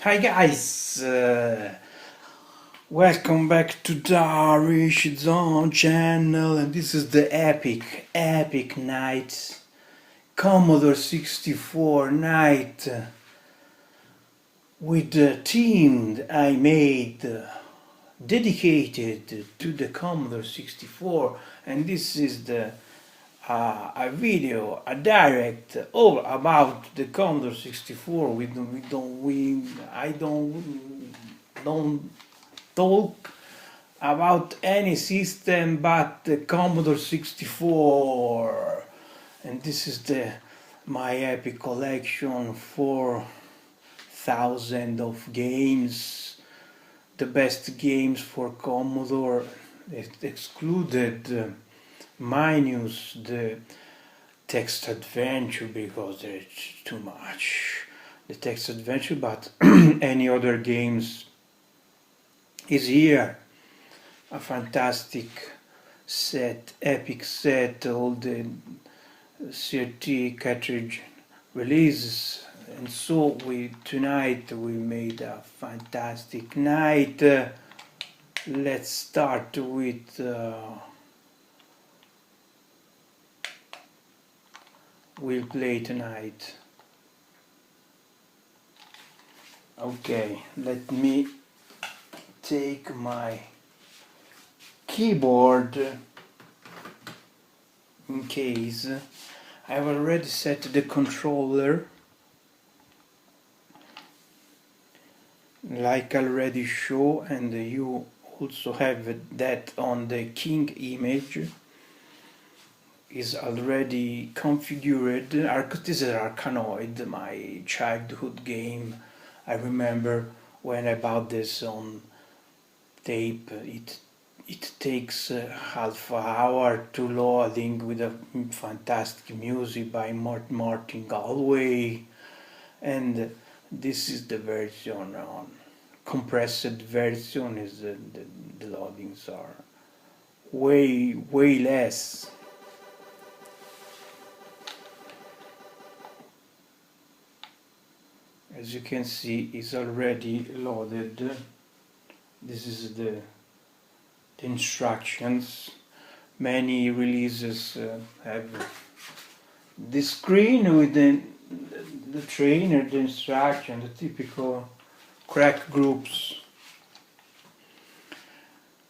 Hi guys, welcome back to Darish Zone channel, and this is the epic night, Commodore 64 night with the team I made dedicated to the Commodore 64, and this is a video, a direct all about the Commodore 64. I don't talk about any system but the Commodore 64, and this is my epic collection, 4,000 of games, the best games for Commodore, excluded minus the text adventure because there's too much the text adventure, but any other games is here. A fantastic set, epic set, all the CRT cartridge releases, and so tonight we made a fantastic night. Let's start with we'll play tonight. Okay, let me take my keyboard in case. I've already set the controller like already show, and you also have that on the king image is already configured. This is Arkanoid, my childhood game. I remember when I bought this on tape, it takes half an hour to loading with a fantastic music by Martin Galway, and this is the version on compressed version. Is the loadings are way less. As you can see, it's already loaded. This is the instructions. Many releases have this screen with the trainer, the instruction, the typical crack groups.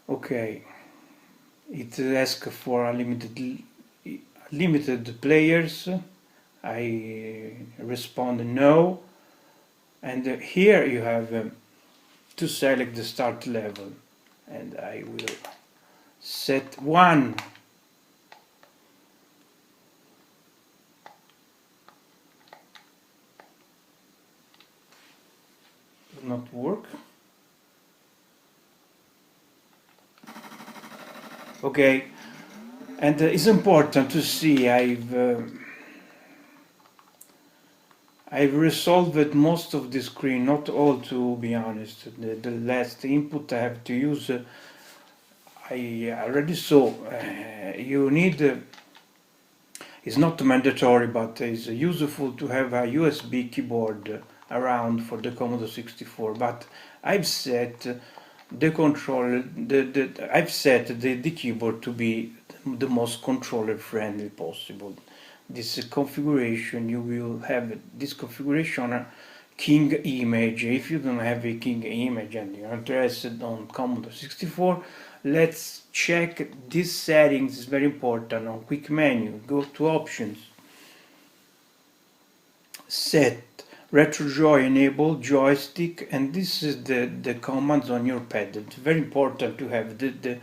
Okay, it asks for a limited players. I respond no. And here you have to select the start level, and I will set 1. Will not work. Okay, and it's important to see I've resolved most of the screen, not all, to be honest. The last input I have to use, I already saw. You need, it's not mandatory, but it's useful to have a USB keyboard around for the Commodore 64. But I've set the controller, I've set the keyboard to be the most controller friendly possible. This configuration, you will have this configuration king image. If you don't have a king image and you're interested on Commodore 64, let's check these settings. It's very important. On quick menu, go to options, set RetroJoy enable joystick, and this is the commands on your pad. It's very important to have the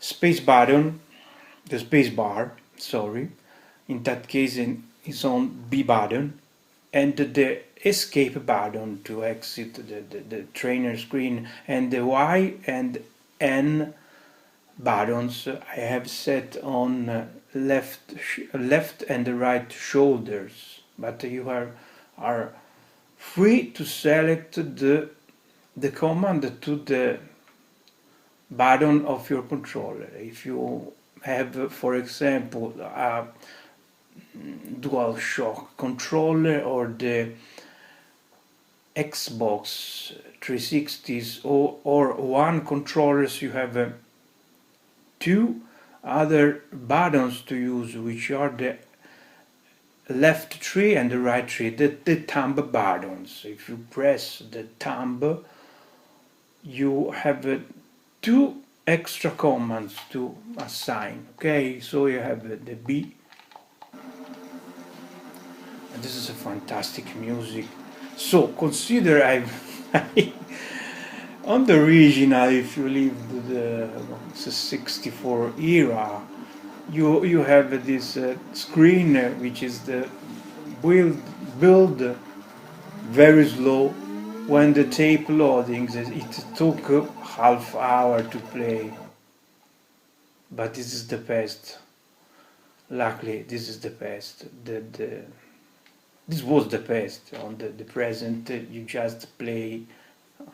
space button, the space bar, sorry. In that case, it's on B button, and the escape button to exit the trainer screen, and the Y and N buttons I have set on left and the right shoulders, but you are free to select the command to the button of your controller. If you have, for example, a DualShock controller or the Xbox 360s or one controllers, you have two other buttons to use, which are the left tree and the right tree, the thumb buttons. If you press the thumb, you have two extra commands to assign. Okay, so you have the B, and this is a fantastic music. So consider on the original, if you leave the 64 era, you have this screen which is the build very slow. When the tape loading, it took half hour to play, but this is the best. Luckily, this is the best. This was the best. On the present, you just play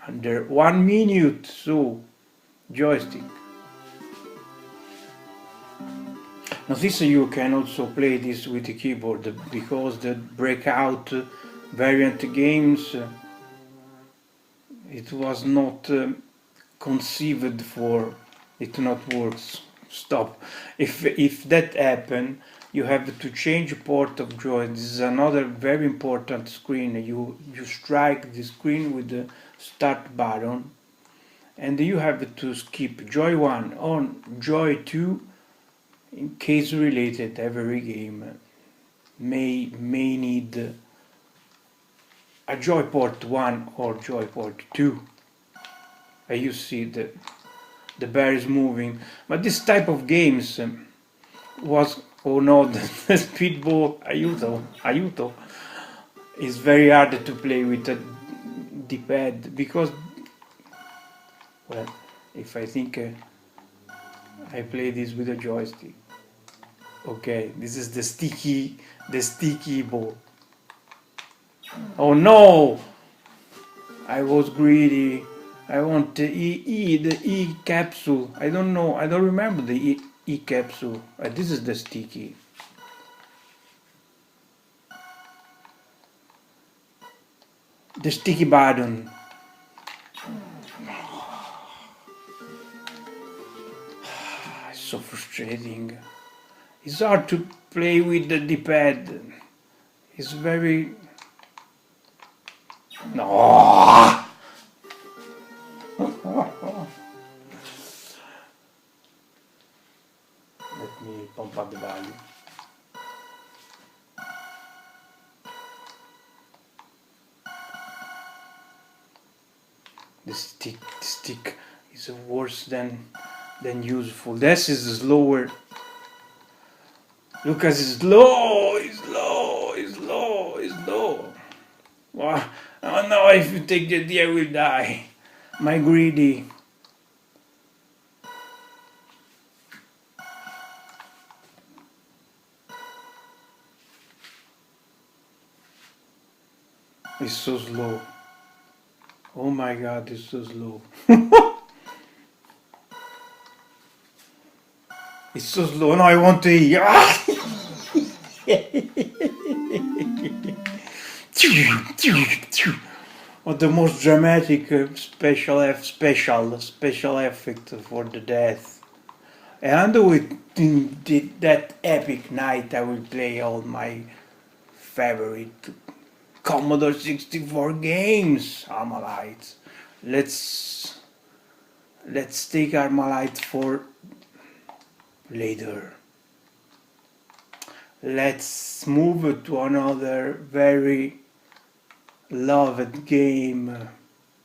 under 1 minute, so joystick. Notice you can also play this with the keyboard, because the breakout variant games, it was not conceived for it not works. Stop. If that happen, you have to change port of joy. This is another very important screen. You strike the screen with the start button, and you have to skip joy 1 on joy 2 in case related. Every game may need a joy port 1 or joy port 2. You see the bear is moving, but this type of games was, oh no, the speedball aiuto is very hard to play with a D-pad, because, well, if I think I play this with a joystick. Okay, this is the sticky ball. Oh no! I was greedy. I want the E capsule. I don't know. I don't remember the E capsule. This is the sticky. The sticky button. It's so frustrating. It's hard to play with the D-pad. It's very... No! Let me pump up the value. The stick is worse than useful. This is slower. Look at it's slow. Wow. Oh no, if you take the D, I will die. My greedy. It's so slow. Oh my god, it's so slow. It's so slow. No, I want to eat. Or the most dramatic special effect for the death. And with that epic night, I will play all my favorite Commodore 64 games. Armalite. Let's take Armalite for later. Let's move to another very loved game,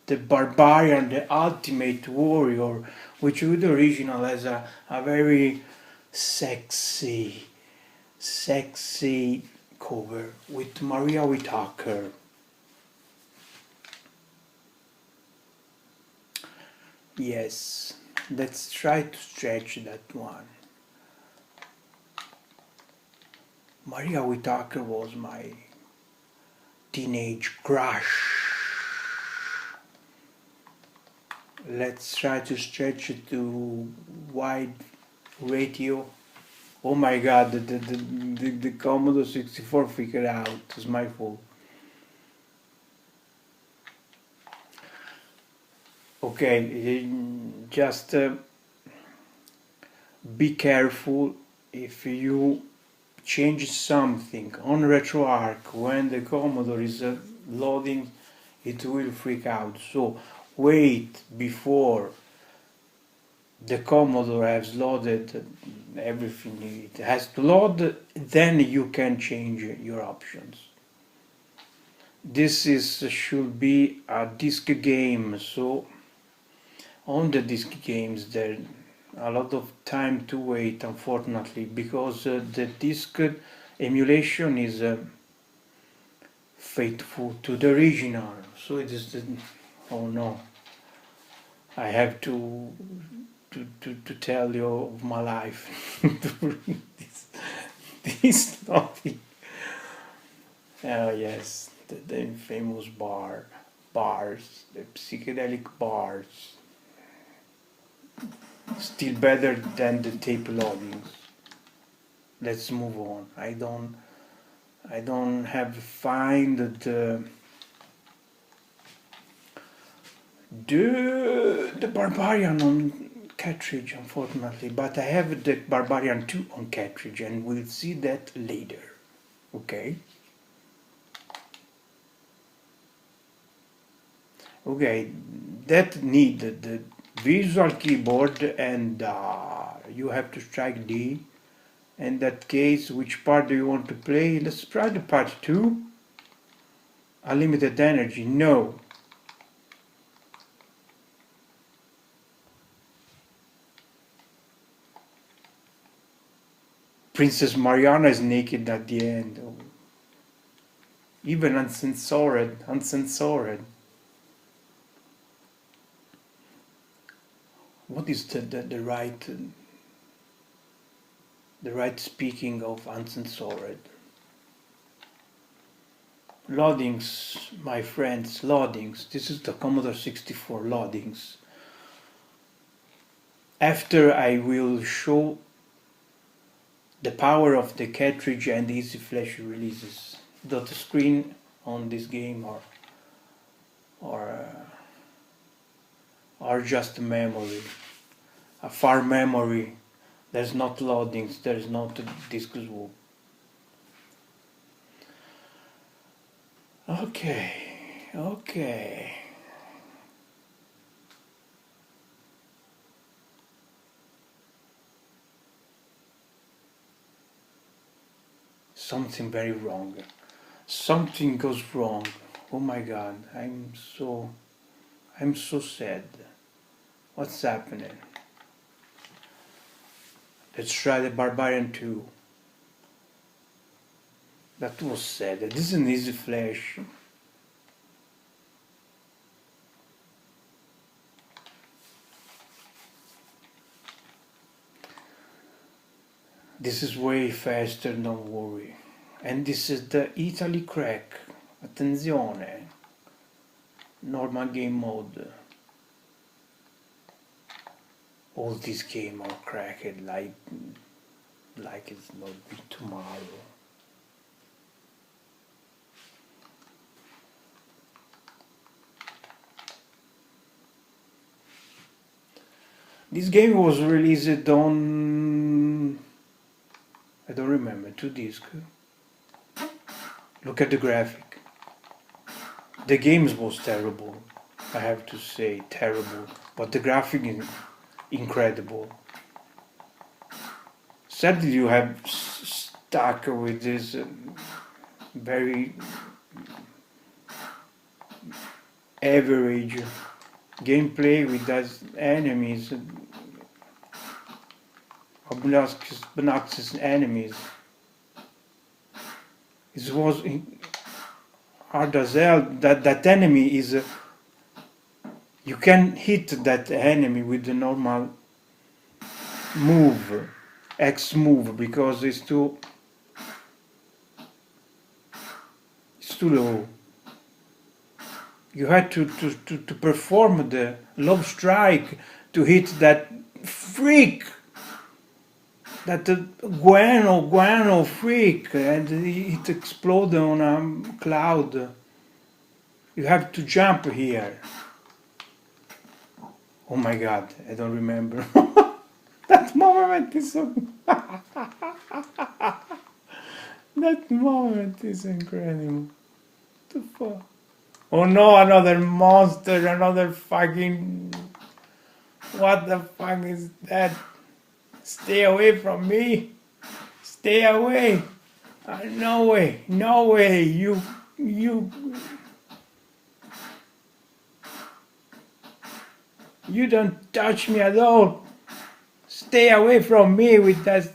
the Barbarian, the Ultimate Warrior, which with the original has a very sexy cover with Maria Whittaker. Yes, let's try to stretch that one. Maria Whittaker was my teenage crush. Let's try to stretch it to wide radio. Oh my god, the Commodore 64 figured out. It's my fault. Okay, just be careful if you change something on RetroArch when the Commodore is loading, it will freak out. So wait before the Commodore has loaded everything it has to load, then you can change your options. This is should be a disk game, so on the disk games there a lot of time to wait, unfortunately, because the disk emulation is faithful to the original. So it is oh no, I have to tell you of my life to read this topic. Oh yes, the infamous bars, the psychedelic bars, still better than the tape loadings. Let's move on. I don't have find the Barbarian on cartridge, unfortunately, but I have the Barbarian 2 on cartridge, and we'll see that later. Okay. Okay, that need the visual keyboard, and you have to strike D. In that case, which part do you want to play? Let's try the part 2. Unlimited energy, no. Princess Mariana is naked at the end. Oh. Even uncensored. What is the right speaking of uncensored? Loadings, my friends, loadings. This is the Commodore 64 loadings. After I will show the power of the cartridge and easy flash releases. Dot screen on this game or just memory, a far memory. There's not loadings, there's not disk swoop. Okay. Something very wrong. Something goes wrong. Oh my God, I'm so sad. What's happening? Let's try the Barbarian 2. That was sad. This is an easy flash. This is way faster, don't worry. And this is the Italy crack. Attenzione. Normal game mode. All these games are cracked like it's not be tomorrow. This game was released on, I don't remember, 2 discs. Look at the graphic. The game was terrible, I have to say, terrible, but the graphic is incredible. Sadly, you have stuck with this very average gameplay with those enemies, obnoxious enemies. It was hard as hell. That enemy is. You can hit that enemy with the normal move, X move, because it's too low. You had to perform the lob strike to hit that freak, that guano freak, and it exploded on a cloud. You have to jump here. Oh my god, I don't remember. That moment is so. That moment is incredible. What the fuck? Oh no, another monster, another fucking. What the fuck is that? Stay away from me! Stay away! No way, no way, you don't touch me at all! Stay away from me with that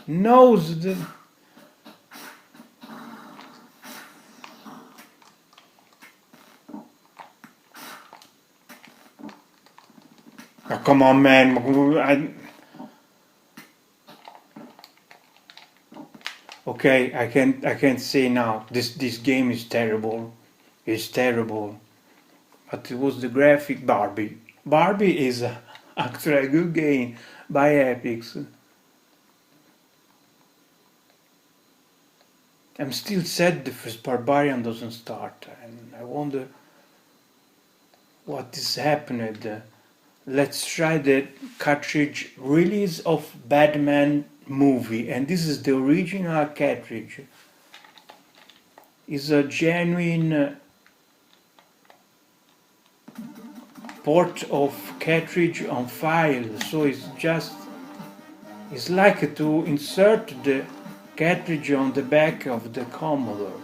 nose! Oh, come on, man! Okay, I can't say now. This game is terrible. It's terrible. But it was the graphic Barbie. Barbie is actually a good game by Epics. I'm still sad the first Barbarian doesn't start, and I wonder what is happening. Let's try the cartridge release of Batman movie, and this is the original cartridge. It's a genuine port of cartridge on file, so it's like to insert the cartridge on the back of the Commodore.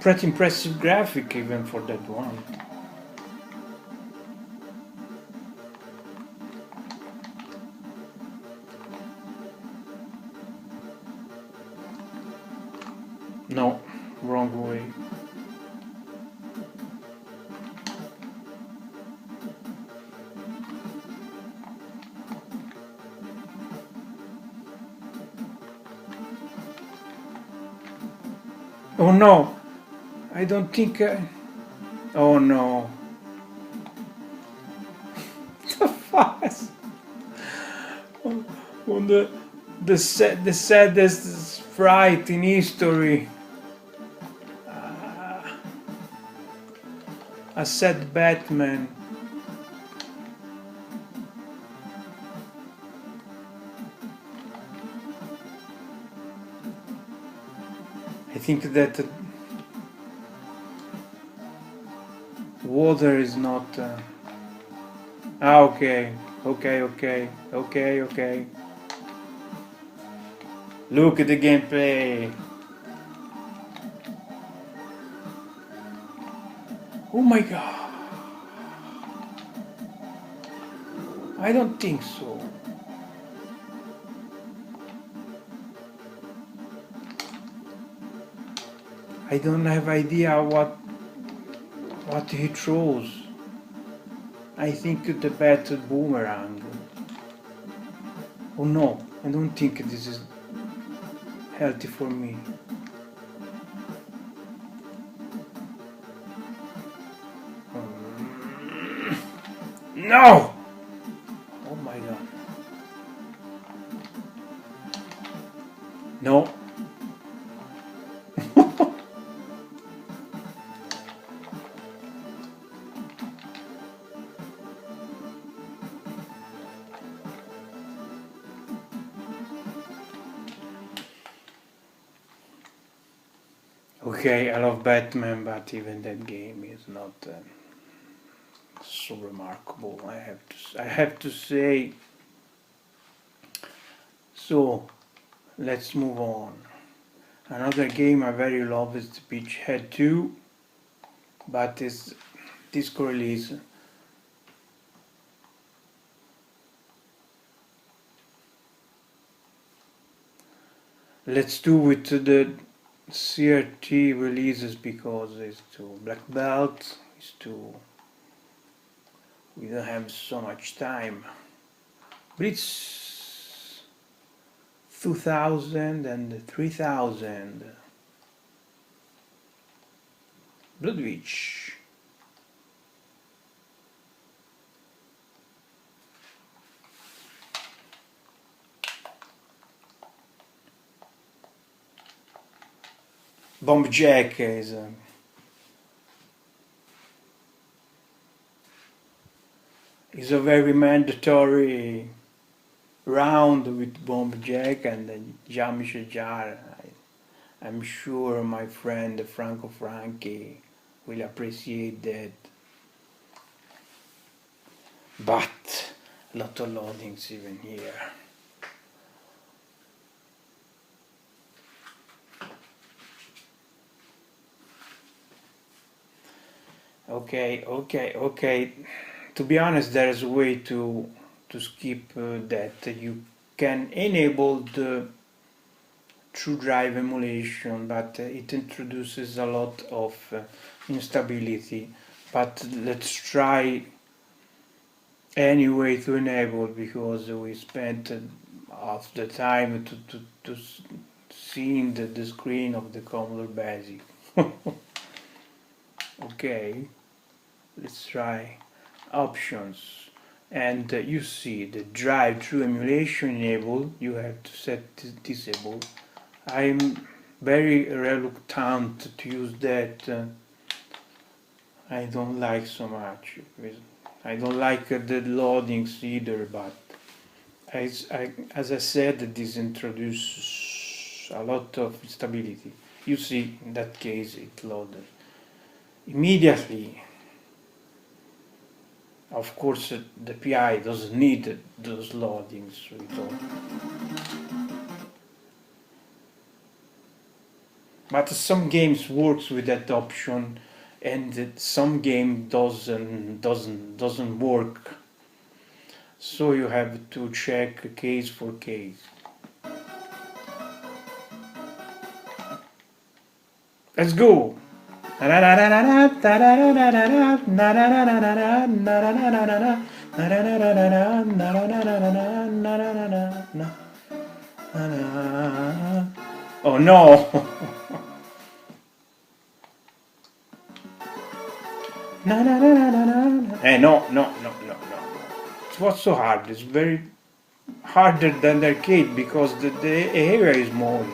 Pretty impressive graphic even for that one. No, wrong way. Oh no! I don't think oh no. The fuck? On the saddest fright in history. A sad Batman. I think that water is not. Okay. Look at the gameplay. Oh my god. I don't think so. I don't have idea what he throws. I think the battle boomerang. Oh no, I don't think this is healthy for me. No! Oh my god. No. Okay, I love Batman, but even that game is not so remarkable. I have to say. So, let's move on. Another game I very love is the Beachhead 2, but it's disco release. Let's do with the CRT releases because it's too black belt, we don't have so much time. But it's 2000 and 3000. Blood Witch. Bomb Jack is a very mandatory round with Bomb Jack and Jam Shajar. I'm sure my friend Franco Franchi will appreciate that. But a lot of loadings even here. Okay. To be honest, there is a way to skip that. You can enable the true drive emulation, but it introduces a lot of instability. But let's try anyway to enable, because we spent half the time to seeing the screen of the Commodore Basic. Okay, let's try options, and you see the drive through emulation enable. You have to set disable. I'm very reluctant to use that. I don't like so much. I don't like the loadings either, but as I said, this introduces a lot of stability. You see, in that case, it loaded immediately. Of course, the PI doesn't need those loadings at all. But some games works with that option, and some game doesn't work. So you have to check case for case. Let's go. Oh no. No. It was so hard. It's very harder than the arcade because the area is smaller.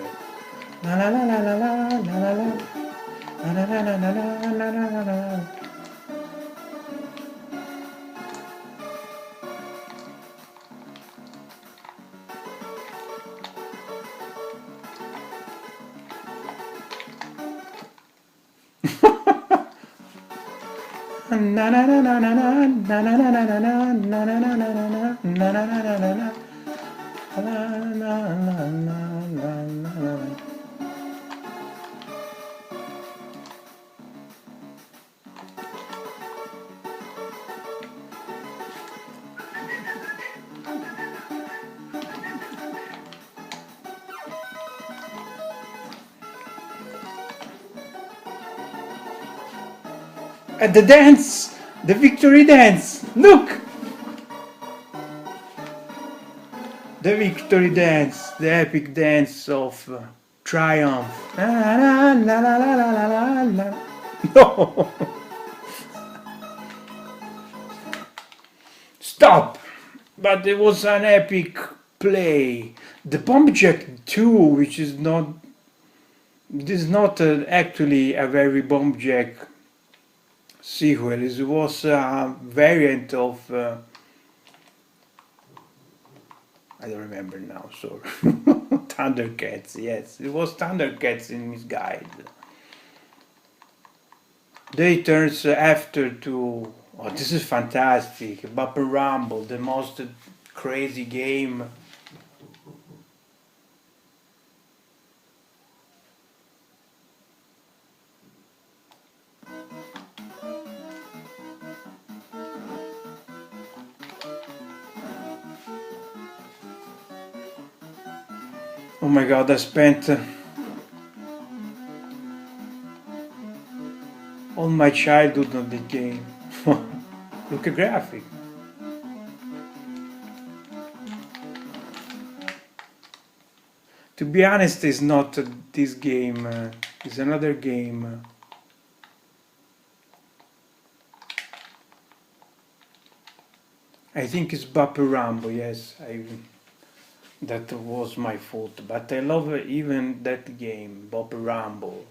At the dance, the victory dance. Look, the victory dance, the epic dance of triumph. No, stop. But it was an epic play. The Bomb Jack 2, which is not, this is not actually a very Bomb Jack sequel. It was a variant of I don't remember now, so Thundercats, yes, it was Thundercats in Misguide. They turns after to, oh, this is fantastic, Bumper Rumble, the most crazy game. Oh my god, I spent all my childhood on the game. Look at graphic. To be honest, it's not this game, it's another game. I think it's Bumper Rumble, yes. That was my fault, but I love even that game, Bumper Rumble.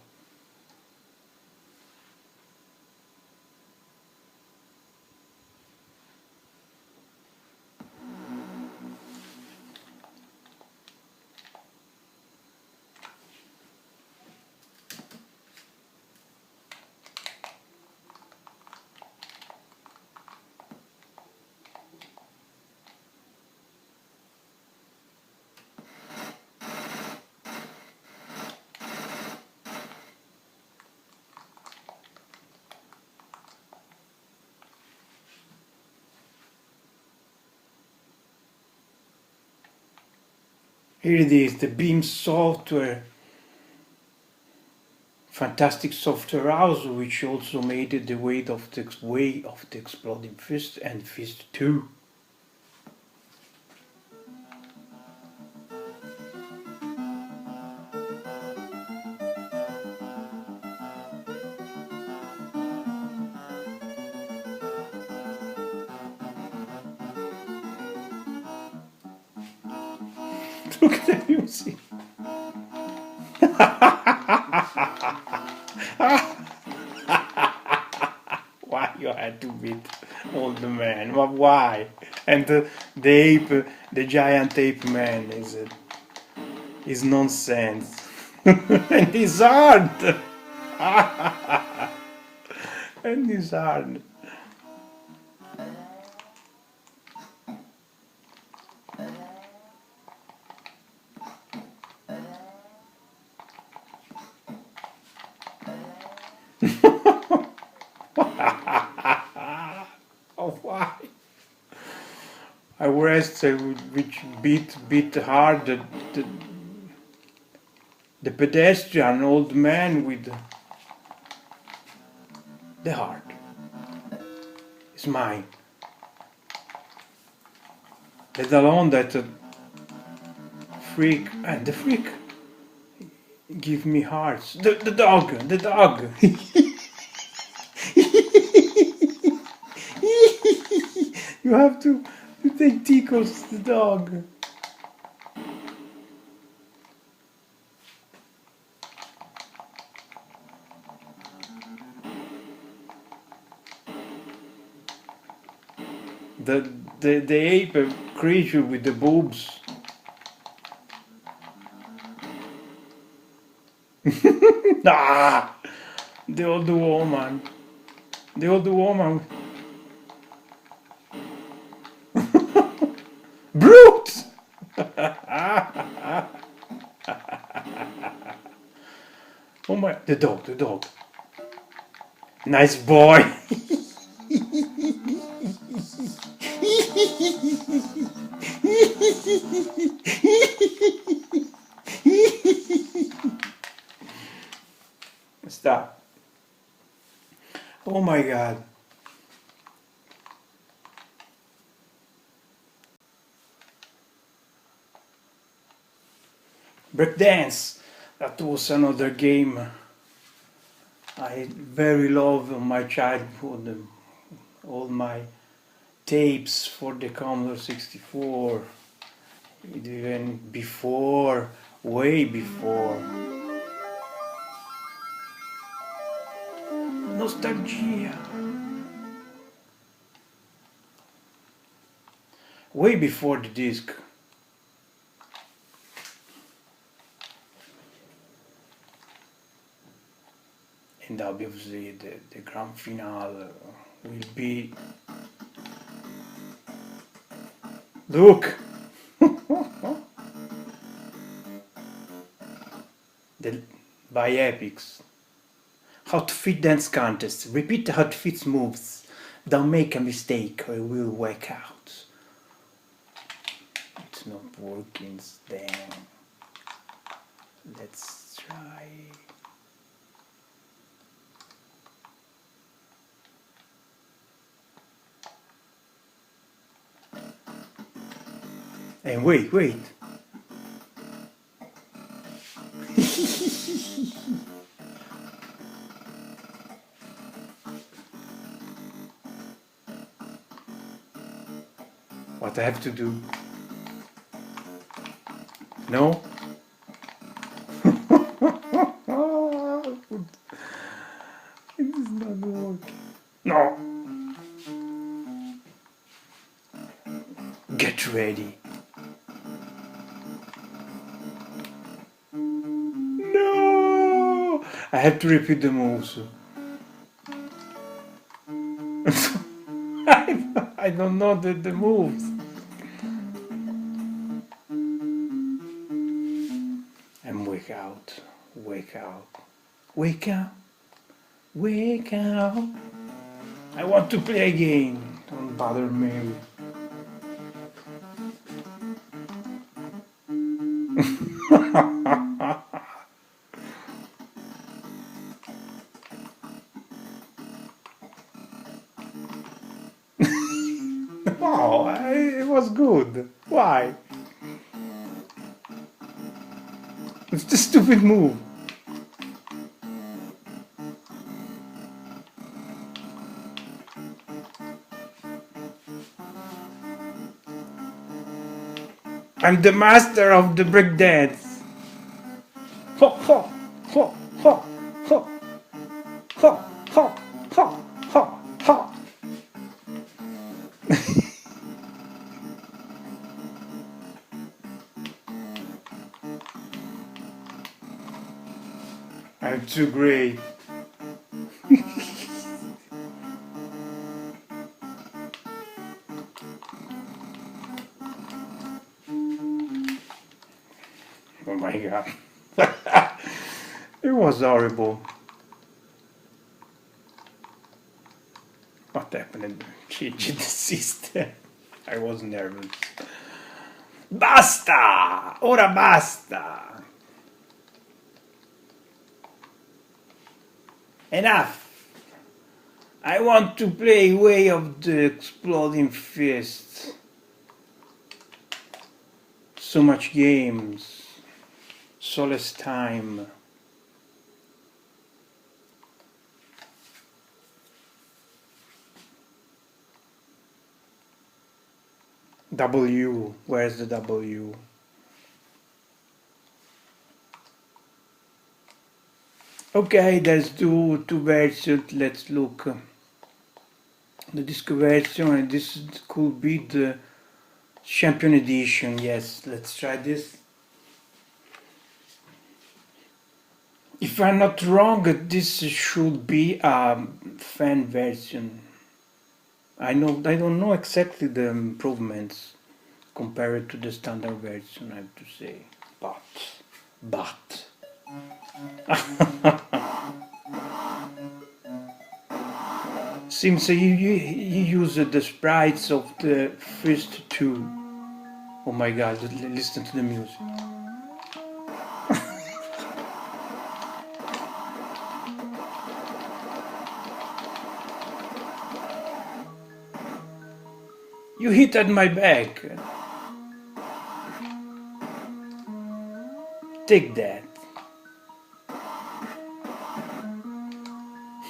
Here it is, the Beam software. Fantastic software house, which also made it the way of the Exploding Fist and Fist 2. Look at the music. Why you had to beat old man? But why? And the ape, the giant ape man is nonsense. And he's hard. And he's hard. Oh, why? I rest which beat hard the pedestrian old man with the heart. It's mine. Let alone that freak, and the freak give me hearts. The dog. You have to take tickles the dog. The ape creature with the boobs. Ah, the old woman. The old woman. Brute! Oh my, the dog. Nice boy. Stop. Oh my God. Breakdance. That was another game I very loved in my childhood. All my tapes for the Commodore 64. Even before, way before. Nostalgia. Way before the disc. And obviously the grand finale will be... Look! By Epics. How to fit dance contest. Repeat the how to fit moves. Don't make a mistake or it will work out. It's not working, damn. Let's try. And wait. What I have to do? No? It is not working. No! Get ready. No! I have to repeat the moves. I don't know the moves. And wake out. I want to play again. Don't bother me. Oh, it was good. Why? It's the stupid move. I'm the master of the breakdance. Ho ho ho ho ho ho ho ho ho ho. I'm too great. Oh my god. It was horrible. What happened? Changed the system. I was nervous. Basta! Ora basta! Enough! I want to play Way of the Exploding Fist. So much games. So less time. W. Where's the W? Okay, there's two versions. Let's look. The disc version, and this could be the Champion Edition. Yes, let's try this. If I'm not wrong, this should be a fan version. I don't know exactly the improvements compared to the standard version, I have to say. But seems you use the sprites of the first two. Oh my god, listen to the music. You hit at my back. Take that.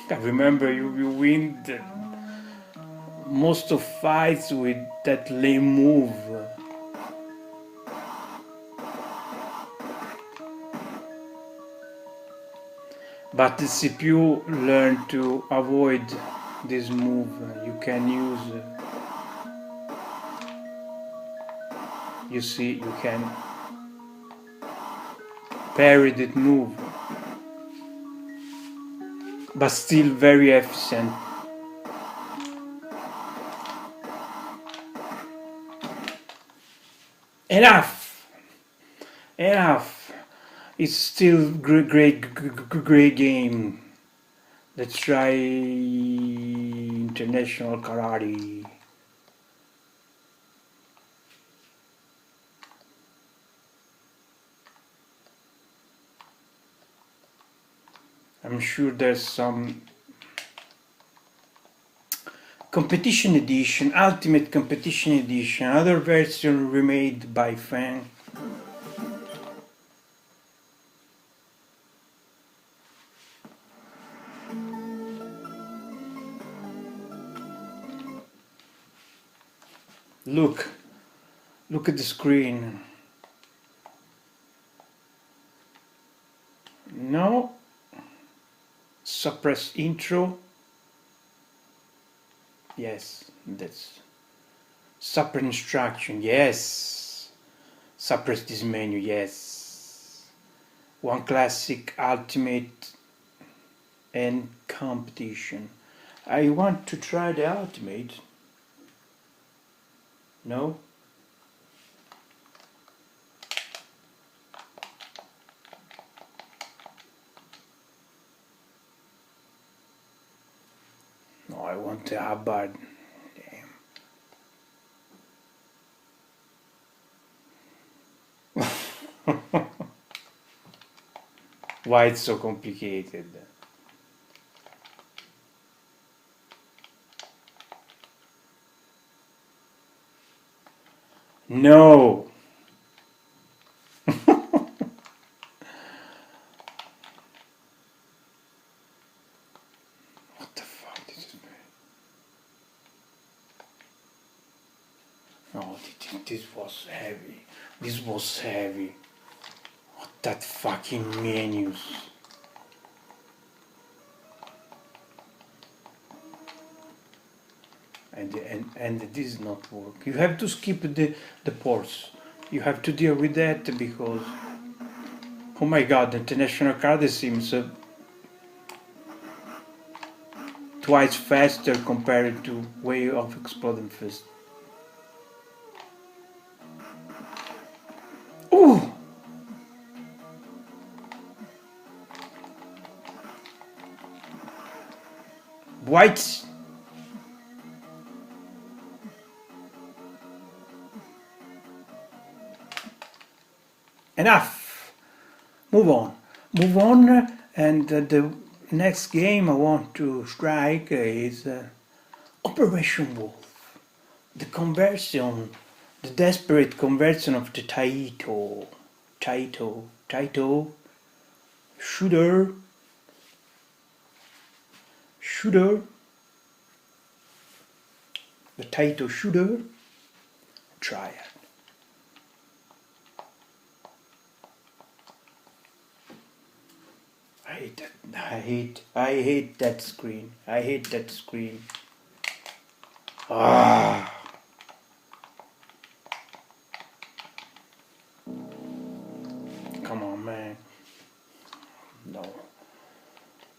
I remember you win most of fights with that lame move. But the CPU learned to avoid this move. You can use, you see, you can parry that move, but still very efficient. Enough! It's still great game. Let's try International Karate. I'm sure there's some competition edition, ultimate competition edition, other version remade by fan. Look at the screen. No. Suppress intro. Yes, that's suppress instruction. Yes. Suppress this menu. Yes. One classic, ultimate, and competition. I want to try the ultimate. No? No, I want the Hubbard. Damn. Why it's so complicated? No! What the fuck did it mean? Oh, this was heavy. This was heavy. What that fucking menus. And this is not work. You have to skip the ports. You have to deal with that because, oh my god, the international card seems twice faster compared to way of exploding fist. Ooh! White! Enough! Move on. Move on, and the next game I want to strike is Operation Wolf. The conversion, the desperate conversion of the Taito shooter, the Taito shooter. Try it. I hate that screen. I hate that screen. Ah. Come on, man. No.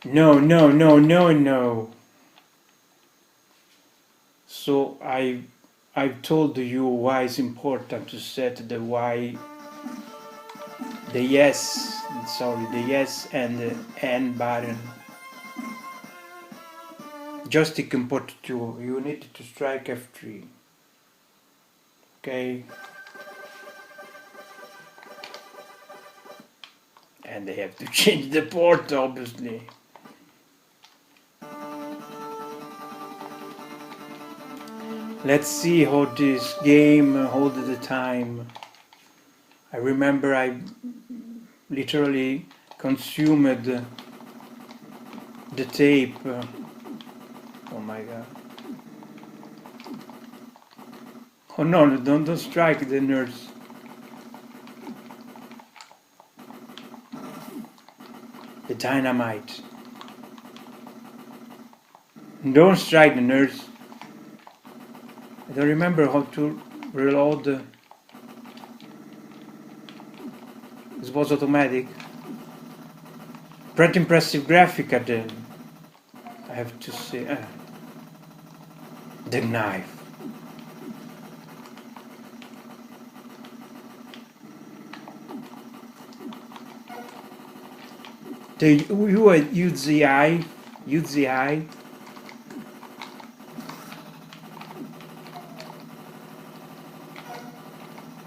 No, no, no, no, no. So I've told you why it's important to set the yes and the N button. Joystick input 2, you need to strike F3. Okay. And they have to change the port, obviously. Let's see how this game holds the time. I remember I literally consumed the tape. Oh my god. Oh no, don't strike the nerds. The dynamite. Don't strike the nerds. I don't remember how to reload. This was automatic. Pretty impressive graphic at the, I have to say. The knife. You use the eye. Use the eye.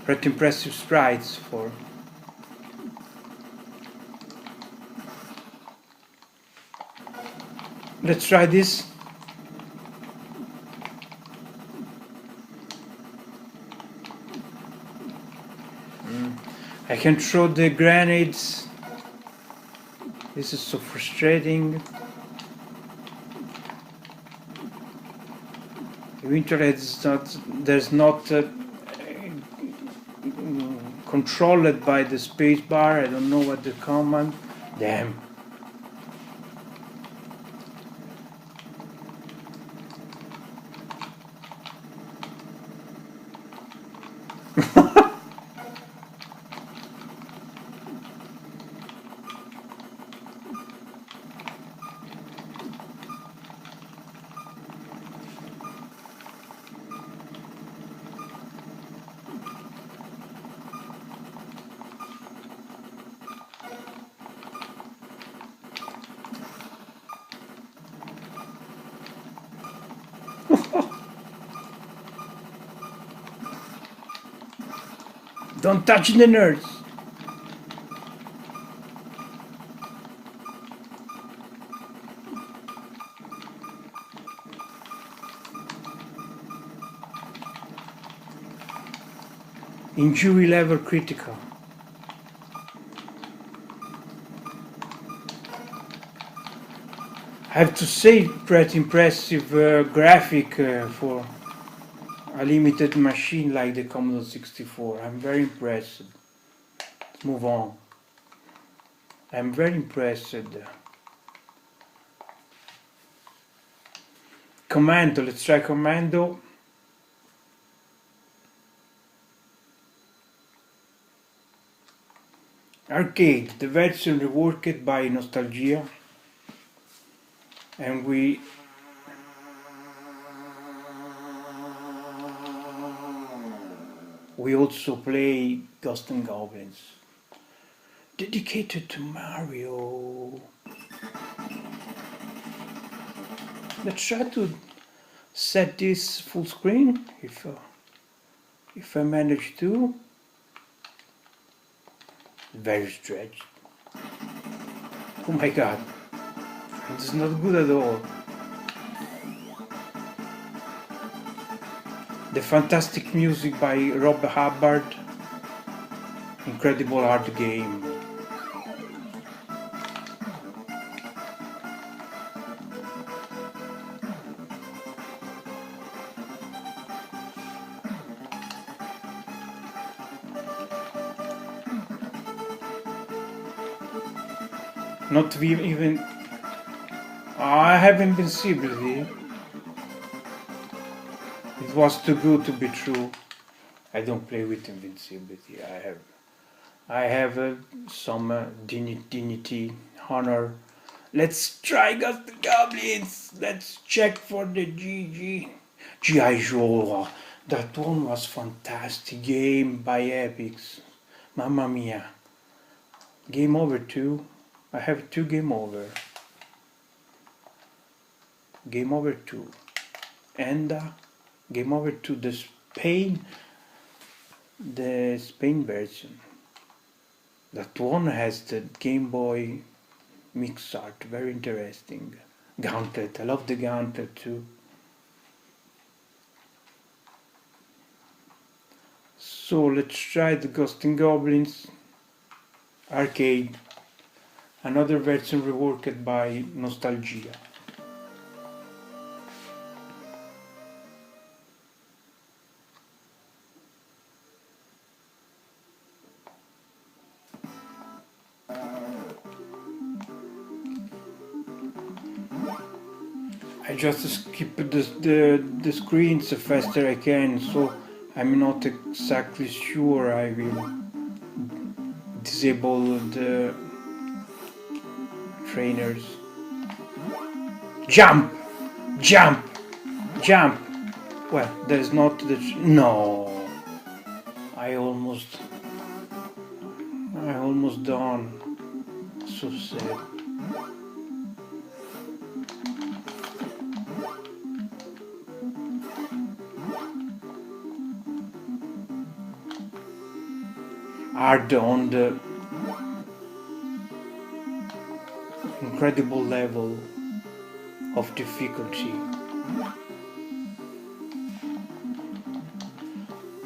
Pretty impressive sprites for. Let's try this. I can throw the grenades. This is so frustrating. Eventually, there's not controlled by the space bar. I don't know what the command. Damn. Don't touch the nerds. Injury level critical. I have to say, pretty impressive graphic for a limited machine like the Commodore 64. I'm very impressed. Let's move on. I'm very impressed. Commando, let's try Commando. Arcade, the version reworked by Nostalgia. And we also play Ghosts and Goblins. Dedicated to Mario. Let's try to set this full screen if I manage to. Very stretched. Oh my god. It's not good at all. The fantastic music by Rob Hubbard. Incredible art game. Not even... I have invincibility. It was too good to be true. I don't play with invincibility. I have some dignity, honor. Let's try Ghost and Goblins. Let's check for the G.I. Joe. That one was fantastic game by Epics. Mamma mia. Game over 2. I have 2 game over. Game over 2. And game over 2. The Spain version. That one has the Game Boy mix art. Very interesting. Gauntlet. I love the Gauntlet too. So let's try the Ghosts and Goblins arcade. Another version reworked by Nostalgia. I just skip the screens the faster I can, so I'm not exactly sure I will disable the trainers. Jump! Jump! Jump! Well, there's not the... No! I almost done. So sad. Hard on the incredible level of difficulty.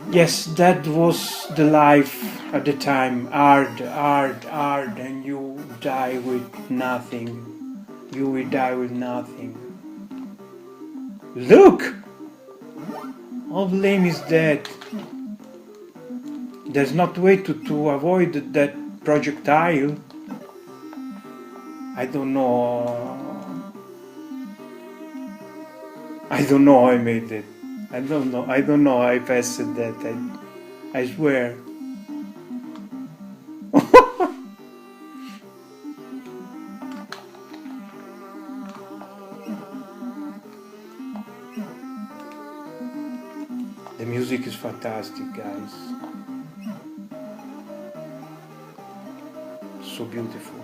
Yes, that was the life at the time. Hard, and you die with nothing. You will die with nothing. Look! How lame is that? There's not way to avoid that projectile. I don't know. I don't know how I made it. I don't know how I passed that. I swear. The music is fantastic, guys. So beautiful.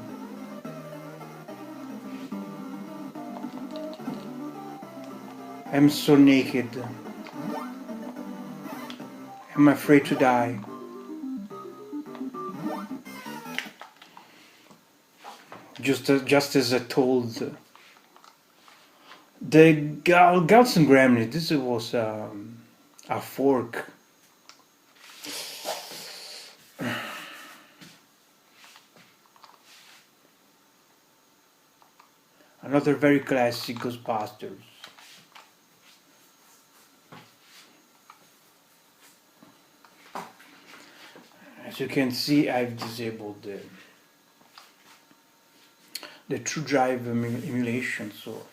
I'm so naked. I'm afraid to die. Just as I told the Gauss and Gremlin, this was a fork. Another very classic Ghostbusters. As you can see, I've disabled the true drive emulation, so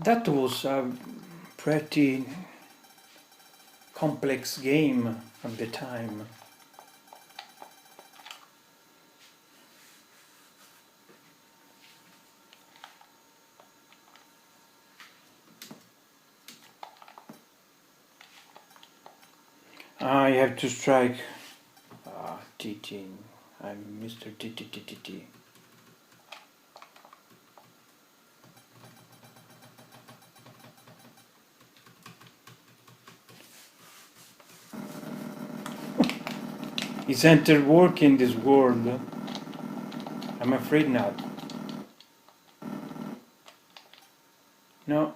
that was a pretty complex game at the time. I have to strike TT. I'm Mr. TTTTT. Is enter work in this world? I'm afraid not. No.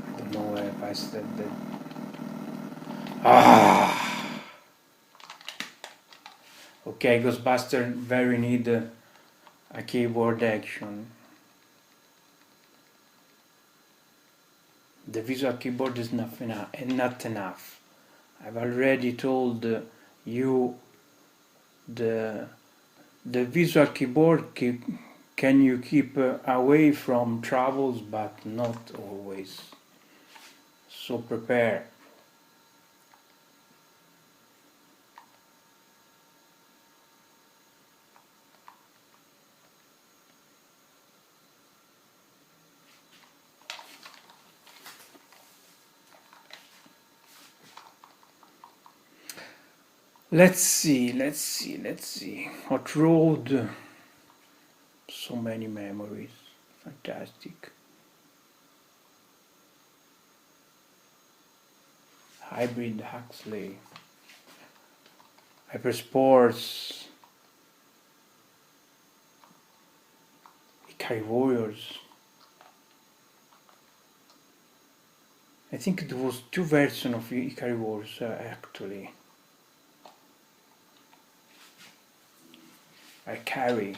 I don't know where I passed that. Okay, Ghostbuster very need a keyboard action. The visual keyboard is not enough. I've already told you the visual keyboard can you keep away from troubles, but not always. So prepare. Let's see. Hot Road. So many memories. Fantastic. Hybrid Huxley. Hypersports. Ikari Warriors. I think there was two versions of Ikari Warriors actually. I carry.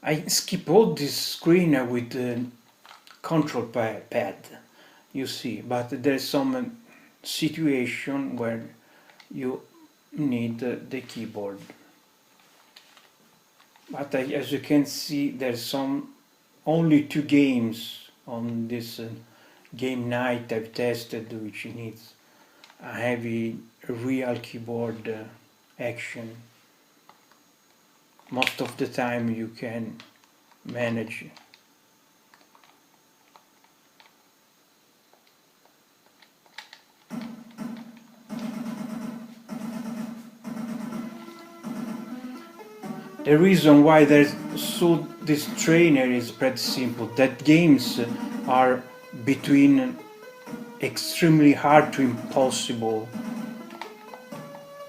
I skip all this screen with the control pad, you see, but there's some situation where you need the keyboard. But as you can see, there's only 2 games on this Gamenight I've tested which needs a heavy real keyboard action. Most of the time you can manage. The reason why this trainer is pretty simple. That games are between extremely hard to impossible.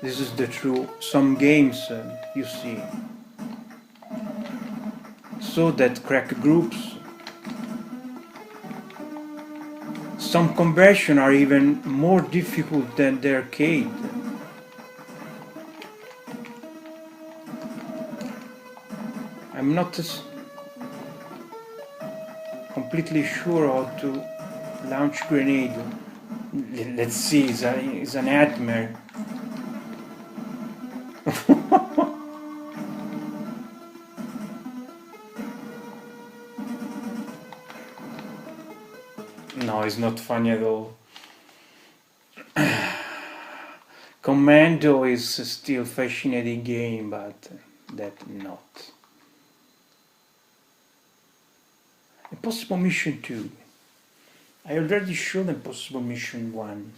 This is the truth. Some games you see. So that crack groups. Some conversion are even more difficult than the arcade. I'm not completely sure how to launch grenade. Let's see, it's a nightmare. No, it's not funny at all. Commando is still fascinating game, but that not. Impossible Mission 2. I already showed Impossible Mission 1.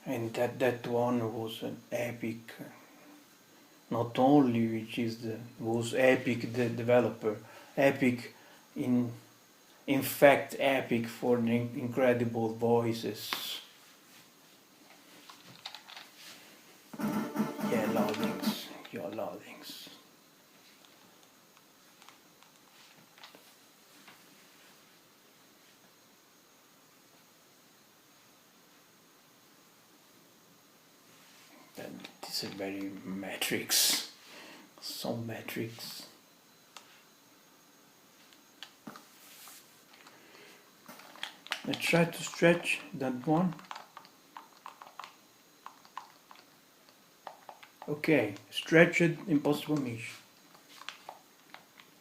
And that one was an epic. Not only was epic the developer, epic in fact epic for the incredible voices. Your loadings. This is very matrix. So matrix. Let's try to stretch that one. Okay, stretch it, Impossible Mission.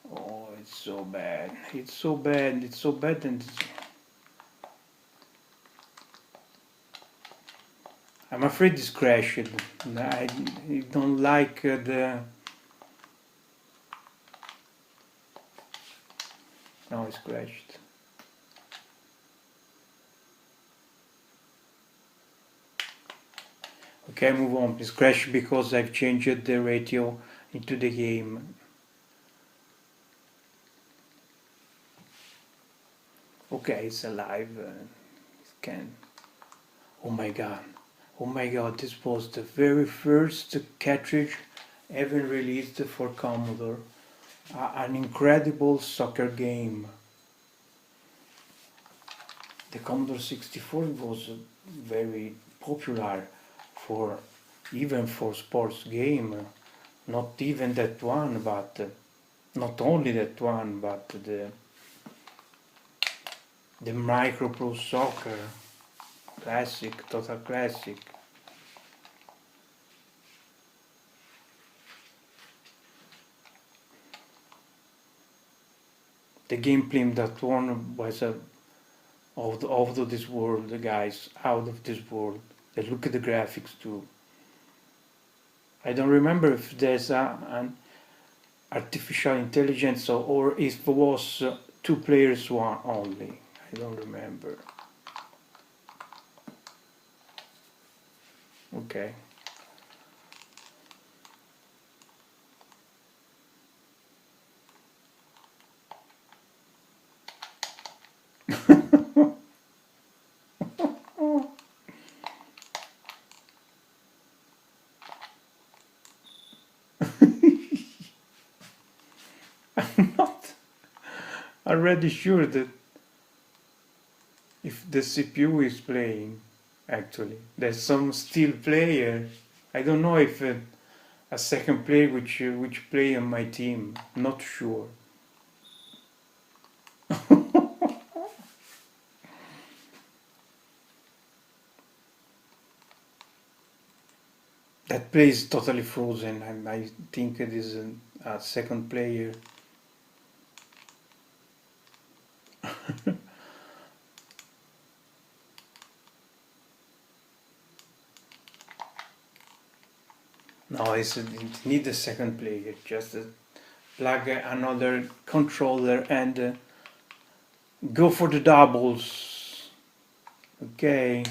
Oh, it's so bad. It's so bad. It's so bad, and I'm afraid it's crashed. I don't like the. No, it's crashed. Okay, move on. It's crashed because I've changed the ratio into the game. Okay, it's alive. It can. Oh my god. Oh my god, this was the very first cartridge ever released for Commodore. An incredible soccer game. The Commodore 64 was very popular even for sports game. Not even that one, but not only that one, but the Micro Pro Soccer classic, total classic. The gameplay in that one was out of this world, guys, out of this world. And look at the graphics too. I don't remember if there's an artificial intelligence or if it was 2 players one only. I don't remember. Okay. I'm not already sure that if the CPU is playing, actually. There's some still player. I don't know if a second player which play on my team. Not sure. That play is totally frozen, and I think it is a second player. No, it needs a second player. Just plug another controller and go for the doubles. Okay,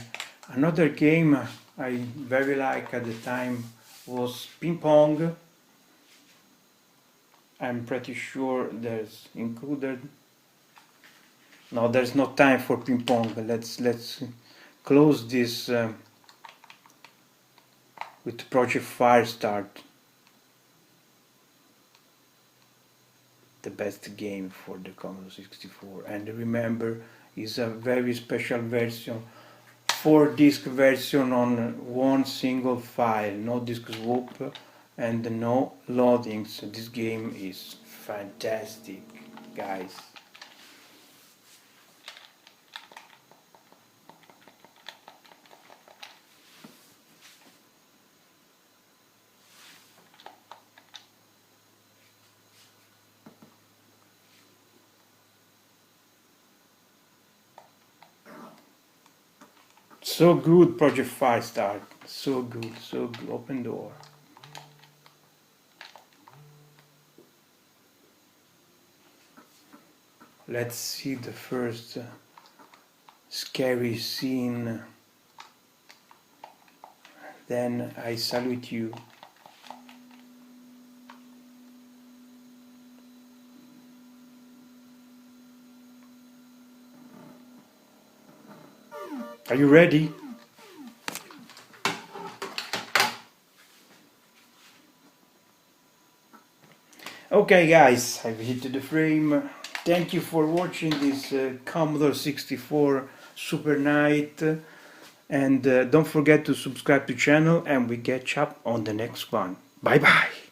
another game I very like at the time was ping pong. I'm pretty sure there's included. No, there's no time for ping pong. Let's close this with Project Firestart. The best game for the Commodore 64, and remember, is a very special version, 4-disc version on one single file, no disk swoop and no loadings. This game is fantastic, guys. So good, Project Fire start. So good, so good. Open door. Let's see the first scary scene. Then I salute you. Are you ready? Okay guys, I've hit the frame. Thank you for watching this Commodore 64 Super Night. And don't forget to subscribe to the channel, and we catch up on the next one. Bye bye.